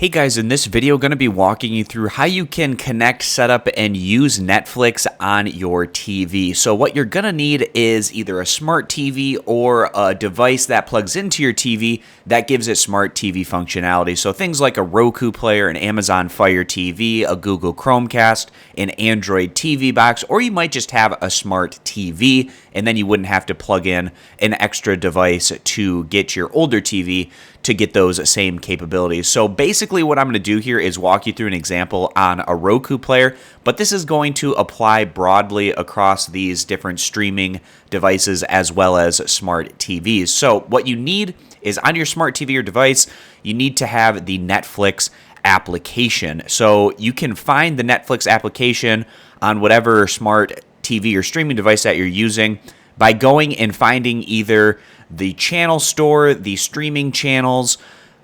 Hey guys, in this video, going to be walking you through how you can connect, set up, and use Netflix on your TV. So what you're going to need is either a smart TV or a device that plugs into your TV that gives it smart TV functionality. So things like a Roku player, an Amazon Fire TV, a Google Chromecast, an Android TV box, or you might just have a smart TV, and then you wouldn't have to plug in an extra device to get your older TV to get those same capabilities. So basically what I'm going to do here is walk you through an example on a Roku player, but this is going to apply broadly across these different streaming devices as well as smart TVs. So what you need is on your smart TV or device, you need to have the Netflix application. So you can find the Netflix application on whatever smart TV or streaming device that you're using by going and finding either the channel store, the streaming channels,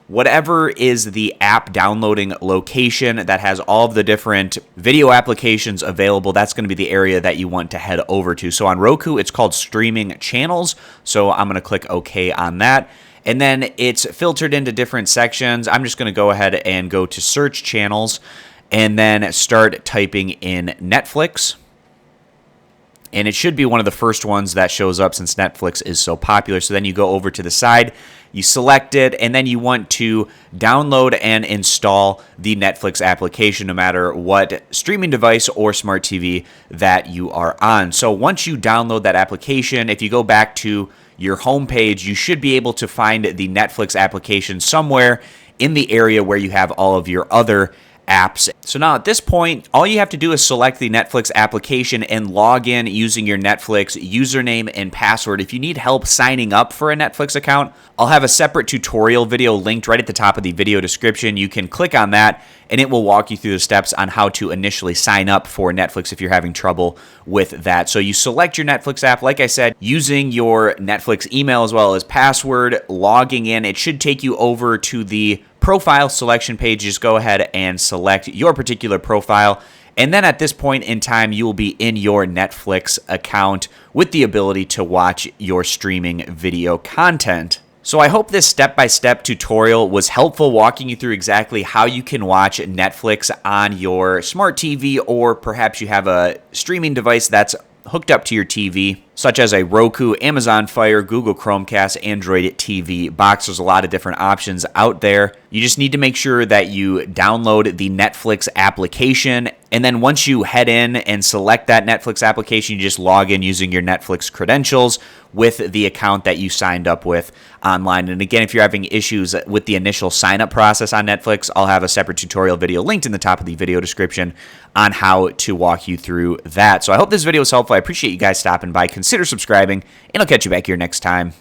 whatever is the app downloading location that has all of the different video applications available. That's going to be the area that you want to head over to. So on Roku, it's called Streaming Channels. So I'm going to click OK on that. And then it's filtered into different sections. I'm just going to go ahead and go to Search Channels and then start typing in Netflix. And it should be one of the first ones that shows up since Netflix is so popular. So then you go over to the side, you select it, and then you want to download and install the Netflix application no matter what streaming device or smart TV that you are on. So once you download that application, if you go back to your home page, you should be able to find the Netflix application somewhere in the area where you have all of your other apps. So now at this point, all you have to do is select the Netflix application and log in using your Netflix username and password. If you need help signing up for a Netflix account, I'll have a separate tutorial video linked right at the top of the video description. You can click on that and it will walk you through the steps on how to initially sign up for Netflix if you're having trouble with that. So you select your Netflix app, like I said, using your Netflix email as well as password, logging in. It should take you over to the profile selection page. Just go ahead and select your particular profile. And then at this point in time, you will be in your Netflix account with the ability to watch your streaming video content. So I hope this step-by-step tutorial was helpful, walking you through exactly how you can watch Netflix on your smart TV, or perhaps you have a streaming device that's hooked up to your TV, such as a Roku, Amazon Fire, Google Chromecast, Android TV box. There's a lot of different options out there. You just need to make sure that you download the Netflix application. And then once you head in and select that Netflix application, you just log in using your Netflix credentials with the account that you signed up with online. And again, if you're having issues with the initial sign-up process on Netflix, I'll have a separate tutorial video linked in the top of the video description on how to walk you through that. So I hope this video was helpful. I appreciate you guys stopping by. Consider subscribing, and I'll catch you back here next time.